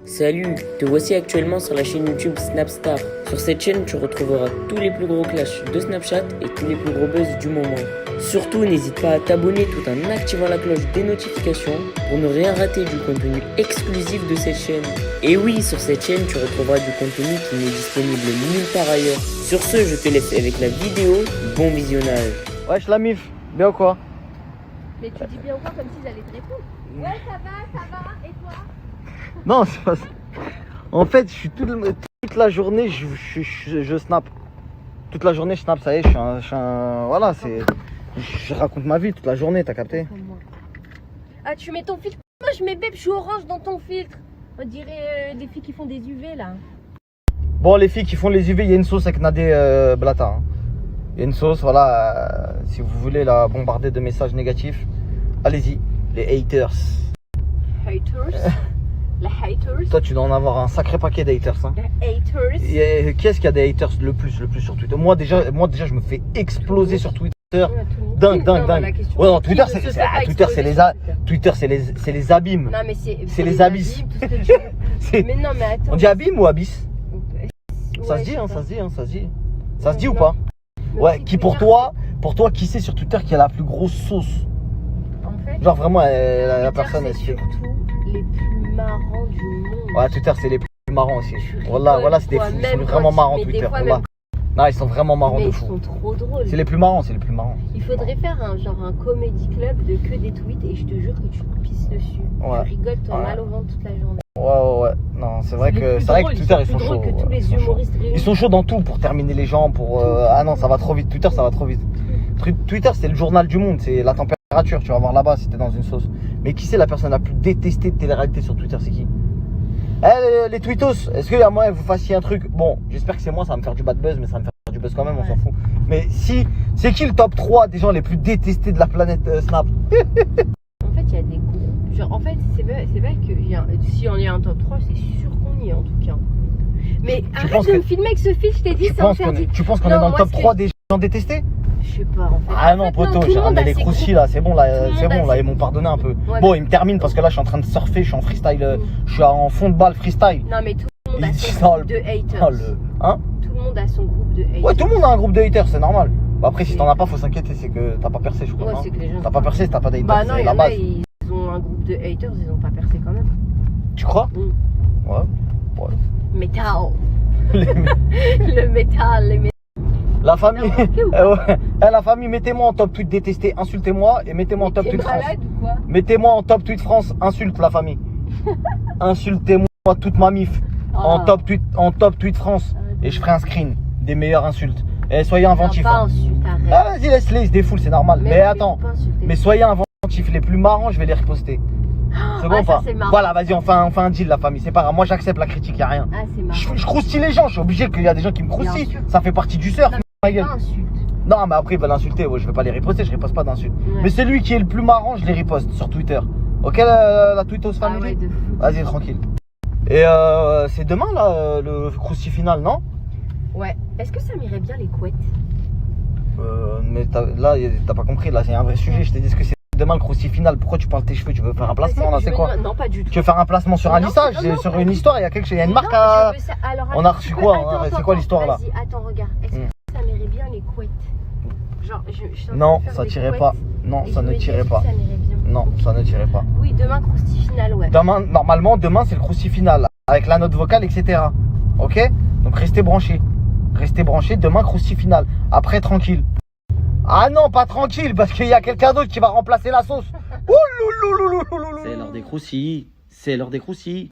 Salut, te voici actuellement sur la chaîne YouTube Snapstar. Sur cette chaîne, tu retrouveras tous les plus gros clashs de Snapchat et tous les plus gros buzz du moment. Surtout, n'hésite pas à t'abonner tout en activant la cloche des notifications pour ne rien rater du contenu exclusif de cette chaîne. Et oui, sur cette chaîne, tu retrouveras du contenu qui n'est disponible nulle part ailleurs. Sur ce, je te laisse avec la vidéo. Bon visionnage. Wesh la mif, bien ou quoi? Mais tu dis bien ou quoi comme si j'allais te répondre. Ouais, ça va, et toi? Non, c'est pas ça. En fait, je suis toute la journée, je snap. Toute la journée, je snap, ça y est, voilà, je raconte ma vie toute la journée, t'as capté? Ah, tu mets ton filtre? Moi, je mets bébé, je suis orange dans ton filtre. On dirait les filles qui font des UV là. Bon, les filles qui font les UV, il y a une sauce avec Nadé Blata. Hein. Il y a une sauce, voilà. Si vous voulez la bombarder de messages négatifs, allez-y, les haters. Haters? Les haters? Toi, tu dois en avoir un sacré paquet d'haters. Hein. Les haters? Qui est-ce qu'il y a des haters le plus sur Twitter? Moi déjà, je me fais exploser sur Twitter. Dingue. Ouais, non, Twitter, c'est les abîmes. Non, mais c'est les abysses. Mais non, mais attends. On dit abîme ou abysse? Ça Ouais, se dit, je sais pas. Ça se dit ou Non. pas? Mais Ouais, c'est qui pour toi, qui c'est sur Twitter qui a la plus grosse sauce? En fait, Genre vraiment, la Twitter, personne, elle c'est se fait. surtout les plus marrants du monde. Ouais, Twitter, c'est les plus marrants aussi. Tu Voilà, rigoles, c'est des quoi, fous. Ils même sont quand vraiment marrants, mais des Twitter. fois, Wallah. même- Non, ils sont vraiment marrants Mais de ils fou. sont trop drôles. C'est les plus marrants, Il faudrait faire un comedy club de que des tweets et je te jure que tu te pisses dessus. Ouais. Tu rigoles, t'en as Ouais. mal au ventre toute la journée. Ouais. Non, c'est vrai les que plus Twitter, drôles, ils sont plus chauds. drôles que tous ouais, les ils sont chauds. humoristes réunis. Ils sont chauds dans tout pour terminer les gens, pour. Ah non, ça va trop vite. Twitter, ça va trop vite. Twitter, c'est le journal du monde, c'est la température. Tu vas voir là-bas si t'es dans une sauce. Mais qui c'est la personne la plus détestée de télé-réalité sur Twitter? C'est qui? Les tweetos, est-ce qu'il y a moyen que vous fassiez un truc? Bon, j'espère que c'est moi, ça va me faire du bad buzz, mais ça va me faire du buzz quand même, on s'en fout. Mais si, c'est qui le top 3 des gens les plus détestés de la planète Snap? En fait, il y a des groupes. Genre, en fait, c'est vrai que si on y a un top 3, c'est sûr qu'on y est en tout cas. Mais arrête penses de que- me filmer avec ce fil, je t'ai dit, c'est interdit. Tu penses qu'on Non, est dans le moi, top ce que 3 des gens détestés? Je sais pas en fait. Ah En non, fait, poto, tout j'ai le monde ramené a les ses croustilles groupes. là, c'est bon, là, Tout le monde a ils ses m'ont pardonné un peu. Ouais, Bon, mais- ils me terminent parce que là, je suis en train de surfer, je suis en freestyle, je suis en fond de balle freestyle. Non, mais tout le monde a Il son dit ça, groupe de haters. Oh, Hein? Tout le monde a son groupe de haters. Ouais, tout le monde a un groupe de haters, c'est normal. Bah après, si t'en as pas, faut s'inquiéter, c'est que t'as pas percé, je crois. Ouais, hein. c'est que les gens. T'as pas percé, t'as pas d'haters, Bah non, c'est il y la en a, base. ils ont un groupe de haters, ils ont pas percé quand même. Tu crois? Ouais. Métal. Les- Le métal, les métal. La famille, Non, ok ou pas ouais. La famille, mettez-moi en top tweet détesté, insultez-moi et mettez-moi en top T'es tweet France. malade ou quoi? Mettez-moi en top tweet France, insulte la famille. Insultez-moi toute ma mif en Ah. top tweet France et je ferai un screen des meilleures insultes. Et soyez Non, inventifs. pas Hein. insulte, arrête. Ah, vas-y, laisse-les, ils se défoulent, c'est normal. Mais non, attends, faut pas insulter. mais soyez inventifs, les plus marrants, je vais les reposter. C'est bon Ah, ou ça, pas? c'est marrant. Voilà, vas-y, on fait un deal la famille, c'est pas grave. Moi j'accepte la critique, y'a rien. Ah, c'est marrant. Je croustille les gens, je suis obligé qu'il y a des gens qui me croustillent. sûr. Ça fait partie du surf, Non, ma gueule. Pas insulte. Non, mais après ils veulent insulter, ouais, je vais pas les reposter, je riposte pas d'insultes. Ouais. Mais celui qui est le plus marrant, je les riposte sur Twitter. Ok, la Tweetos Ah Family? ouais, de fou. Vas-y, tranquille. Et c'est demain là, le croustilles final, non? Ouais. Est-ce que ça m'irait bien les couettes? Mais là, t'as pas compris, là, c'est un vrai sujet. Je t'ai dit ce que c'est demain le croustilles final. Pourquoi tu parles de tes cheveux? Tu veux faire un placement là, c'est quoi? Non, pas du tout. Tu veux faire un placement sur un Non, lissage? non, Sur pas une du histoire? Il y a quelque chose, il y a une Non, marque à. je veux ça. Alors, On a attends, reçu tu peux- quoi, attends, hein? C'est attends, quoi l'histoire, là? Vas-y, attends, regarde. Est-ce que ça m'irait bien les couettes? Genre, je suis en train Non, de faire ça des tirait couettes pas. Non, et ça je ne me dis, tirait est-ce que pas. Ça m'irait bien. Non, ça ne tirait pas. Oui, demain, croustille finale, ouais. Normalement, demain, c'est le croustilles final. Avec la note vocale, etc. Ok? Donc restez branchés. Restez branchés. Demain, croustilles final. Après, tranquille. Ah non, pas tranquille, parce qu'il y a quelqu'un d'autre qui va remplacer la sauce. C'est l'heure des croustilles. C'est l'heure des croustilles.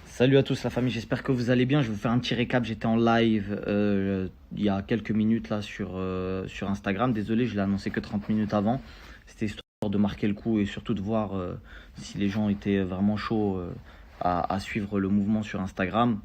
Salut à tous la famille, j'espère que vous allez bien. Je vais vous faire un petit récap. J'étais en live il y a quelques minutes là sur Instagram. Désolé, je l'ai annoncé que 30 minutes avant. C'était histoire de marquer le coup et surtout de voir si les gens étaient vraiment chauds à suivre le mouvement sur Instagram.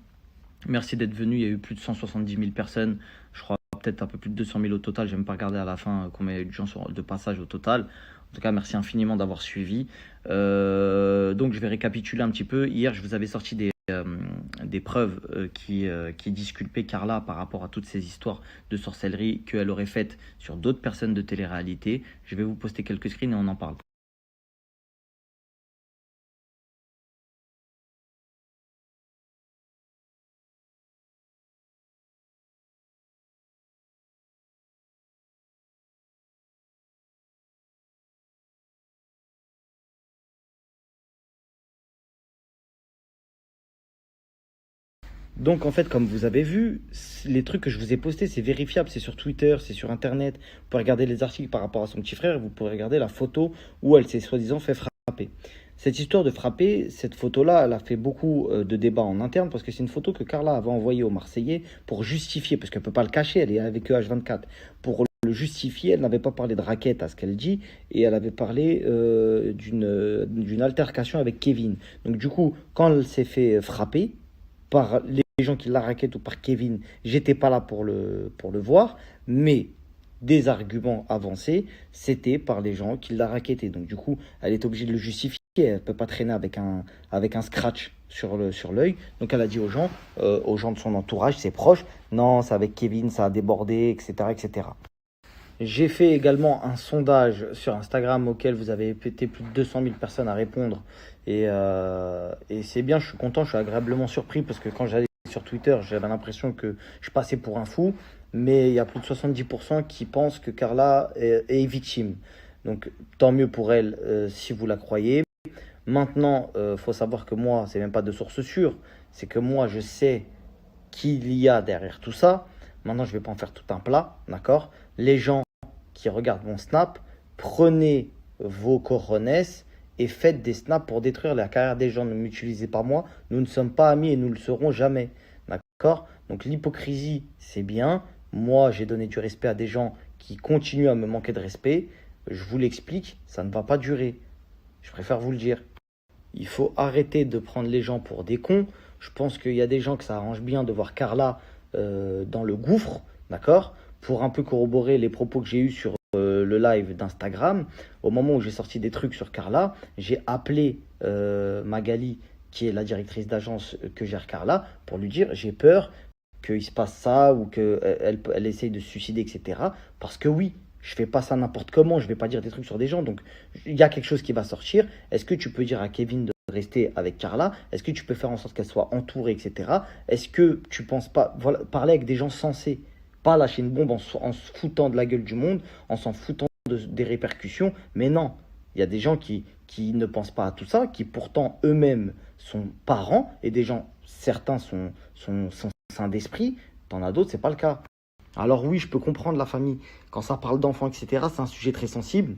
Merci d'être venus. Il y a eu plus de 170 000 personnes. Je crois peut-être un peu plus de 200 000 au total. J'ai même pas regardé à la fin combien il y a eu de gens de passage au total. En tout cas, merci infiniment d'avoir suivi. Donc, je vais récapituler un petit peu. Hier, je vous avais sorti des preuves qui disculpaient Carla par rapport à toutes ces histoires de sorcellerie qu'elle aurait faites sur d'autres personnes de télé-réalité. Je vais vous poster quelques screens et on en parle. Donc en fait, comme vous avez vu, les trucs que je vous ai postés, c'est vérifiable, c'est sur Twitter, c'est sur Internet. Vous pouvez regarder les articles par rapport à son petit frère, vous pouvez regarder la photo où elle s'est soi-disant fait frapper. Cette histoire de frapper, cette photo-là, elle a fait beaucoup de débats en interne parce que c'est une photo que Carla avait envoyée aux Marseillais pour justifier, parce qu'elle ne peut pas le cacher, elle est avec eux H24. Pour le justifier, elle n'avait pas parlé de raquette à ce qu'elle dit et elle avait parlé d'une altercation avec Kevin. Donc du coup, quand elle s'est fait frapper par les gens qui la raquettent ou par Kevin, j'étais pas là pour le voir, mais des arguments avancés, c'était par les gens qui la raquettaient. Donc du coup, elle est obligée de le justifier. Elle ne peut pas traîner avec un scratch sur l'œil. Donc elle a dit aux gens de son entourage, ses proches, non, c'est avec Kevin, ça a débordé, etc., etc. J'ai fait également un sondage sur Instagram auquel vous avez été plus de 200 000 personnes à répondre. Et c'est bien, je suis content, je suis agréablement surpris parce que quand j'allais sur Twitter, j'avais l'impression que je passais pour un fou. Mais il y a plus de 70% qui pensent que Carla est victime. Donc tant mieux pour elle si vous la croyez. Maintenant, faut savoir que moi, c'est même pas de source sûre. C'est que moi, je sais qu'il y a derrière tout ça. Maintenant, je vais pas en faire tout un plat, d'accord? Les gens qui regardent mon snap, prenez vos cojones et faites des snaps pour détruire la carrière des gens. Ne m'utilisez pas moi. Nous ne sommes pas amis et nous ne le serons jamais, d'accord? Donc l'hypocrisie, c'est bien. Moi, j'ai donné du respect à des gens qui continuent à me manquer de respect. Je vous l'explique, ça ne va pas durer. Je préfère vous le dire. Il faut arrêter de prendre les gens pour des cons. Je pense qu'il y a des gens que ça arrange bien de voir Carla dans le gouffre, d'accord? Pour un peu corroborer les propos que j'ai eus sur le live d'Instagram, au moment où j'ai sorti des trucs sur Carla, j'ai appelé Magali, qui est la directrice d'agence que gère Carla, pour lui dire j'ai peur qu'il se passe ça ou qu'elle essaye de se suicider, etc. Parce que oui, je fais pas ça n'importe comment, je vais pas dire des trucs sur des gens, donc il y a quelque chose qui va sortir. Est-ce que tu peux dire à Kevin de rester avec Carla? Est-ce que tu peux faire en sorte qu'elle soit entourée, etc. Est-ce que tu penses pas, voilà, parler avec des gens sensés, pas lâcher une bombe en se foutant de la gueule du monde, en s'en foutant des répercussions, mais non, il y a des gens qui ne pensent pas à tout ça, qui pourtant eux-mêmes sont parents, et des gens, certains sont sains d'esprit, t'en as d'autres, c'est pas le cas. Alors oui, je peux comprendre la famille, quand ça parle d'enfants, etc., c'est un sujet très sensible.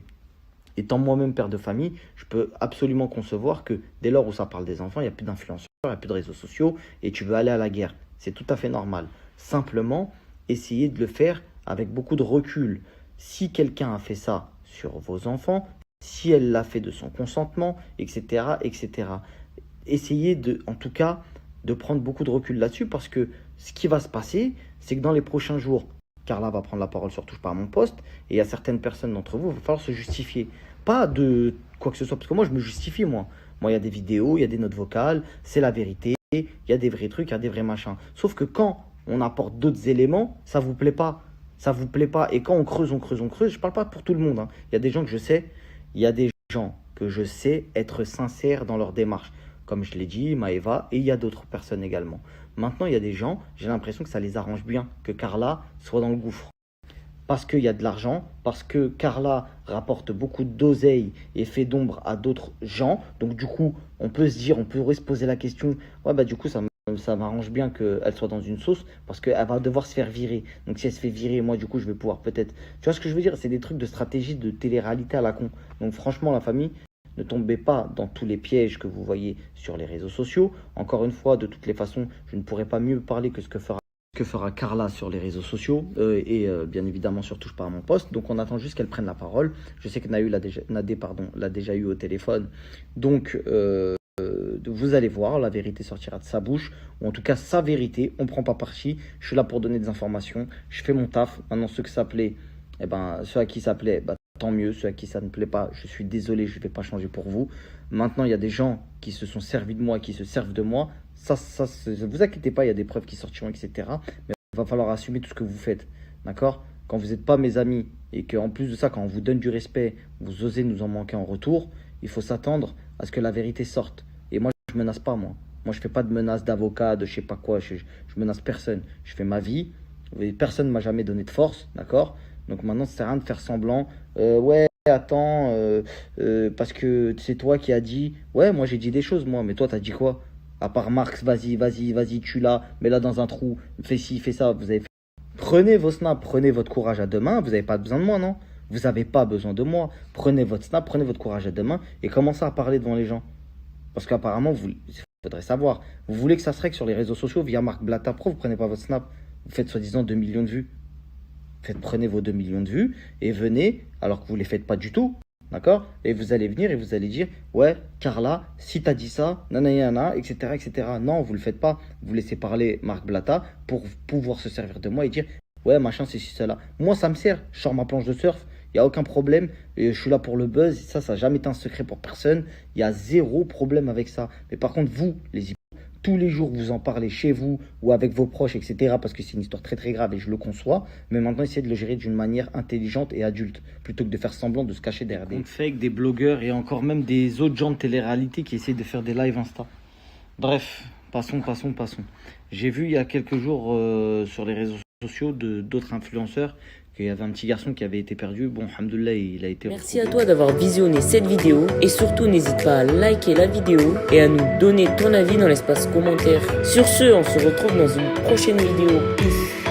Étant moi-même père de famille, je peux absolument concevoir que dès lors où ça parle des enfants, il n'y a plus d'influenceurs, il n'y a plus de réseaux sociaux, et tu veux aller à la guerre. C'est tout à fait normal. Simplement, essayez de le faire avec beaucoup de recul. Si quelqu'un a fait ça sur vos enfants, si elle l'a fait de son consentement, etc., etc., essayez en tout cas, de prendre beaucoup de recul là-dessus parce que ce qui va se passer, c'est que dans les prochains jours, Carla va prendre la parole sur Touche pas à mon poste et il y a certaines personnes d'entre vous, il va falloir se justifier. Pas de quoi que ce soit, parce que moi, je me justifie, moi. Moi, il y a des vidéos, il y a des notes vocales, c'est la vérité, il y a des vrais trucs, il y a des vrais machins. Sauf que quand on apporte d'autres éléments, ça vous plaît pas. Ça vous plaît pas. Et quand on creuse, on creuse, on creuse, je parle pas pour tout le monde, hein. Il y a des gens que je sais, il y a des gens que je sais être sincères dans leur démarche. Comme je l'ai dit, Maëva, et il y a d'autres personnes également. Maintenant, il y a des gens, j'ai l'impression que ça les arrange bien, que Carla soit dans le gouffre. Parce qu'il y a de l'argent, parce que Carla rapporte beaucoup d'oseille et fait d'ombre à d'autres gens. Donc du coup, on peut se dire, on pourrait se poser la question, ouais bah du coup ça m'arrange bien qu'elle soit dans une sauce, parce qu'elle va devoir se faire virer. Donc si elle se fait virer, moi du coup je vais pouvoir peut-être... Tu vois ce que je veux dire? C'est des trucs de stratégie de télé-réalité à la con. Donc franchement la famille, ne tombez pas dans tous les pièges que vous voyez sur les réseaux sociaux. Encore une fois, de toutes les façons, je ne pourrais pas mieux parler que ce que fera Carla sur les réseaux sociaux et bien évidemment sur Touche pas à mon poste. Donc on attend juste qu'elle prenne la parole. Je sais que Nadé l'a déjà eu au téléphone. Donc vous allez voir, la vérité sortira de sa bouche, ou en tout cas sa vérité. On ne prend pas parti. Je suis là pour donner des informations. Je fais mon taf. Maintenant ceux à qui ça plaît, tant mieux. Ceux à qui ça ne plaît pas, je suis désolé, je ne vais pas changer pour vous. Maintenant, il y a des gens qui se sont servis de moi, qui se servent de moi. Ça, ne vous inquiétez pas, il y a des preuves qui sortiront, etc. Mais il va falloir assumer tout ce que vous faites. D'accord? Quand vous n'êtes pas mes amis et qu'en plus de ça, quand on vous donne du respect, vous osez nous en manquer en retour, il faut s'attendre à ce que la vérité sorte. Et moi, je ne menace pas, moi. Moi, je ne fais pas de menaces d'avocat, de je sais pas quoi. Je menace personne. Je fais ma vie. Personne ne m'a jamais donné de force. D'accord? Donc maintenant, ça sert à rien de faire semblant. Ouais, attends, parce que c'est toi qui as dit. Ouais, moi j'ai dit des choses, moi, mais toi, t'as dit quoi? À part Marx, vas-y, tue-la, mets-la dans un trou, fais ci, fais ça. Vous avez fait... Prenez vos snaps, prenez votre courage à deux mains. Vous n'avez pas besoin de moi, non? Vous n'avez pas besoin de moi. Prenez votre snap, prenez votre courage à deux mains et commencez à parler devant les gens. Parce qu'apparemment, il faudrait savoir. Vous voulez que ça se règle sur les réseaux sociaux via Marc Blatter. Pourquoi vous ne prenez pas votre snap? Vous faites soi-disant 2 millions de vues. Prenez vos 2 millions de vues et venez, alors que vous ne les faites pas du tout. D'accord? Et vous allez venir et vous allez dire, ouais, Carla, si t'as dit ça, nanana, etc., etc. Non, vous le faites pas. Vous laissez parler Marc Blatta pour pouvoir se servir de moi et dire, ouais, machin, c'est cela. Moi, ça me sert. Je sors ma planche de surf, il n'y a aucun problème. Et je suis là pour le buzz. Ça n'a jamais été un secret pour personne. Il y a zéro problème avec ça. Mais par contre, vous, les tous les jours, vous en parlez chez vous ou avec vos proches, etc. Parce que c'est une histoire très très grave et je le conçois. Mais maintenant, essayez de le gérer d'une manière intelligente et adulte plutôt que de faire semblant de se cacher derrière des fake, des blogueurs et encore même des autres gens de télé-réalité qui essayent de faire des lives Insta. Bref, passons. J'ai vu il y a quelques jours sur les réseaux sociaux d'autres influenceurs qu'il y avait un petit garçon qui avait été perdu. Bon, alhamdoulilah, il a été Merci à toi d'avoir visionné cette vidéo et surtout n'hésite pas à liker la vidéo et à nous donner ton avis dans l'espace commentaire. Sur ce, on se retrouve dans une prochaine vidéo. Peace.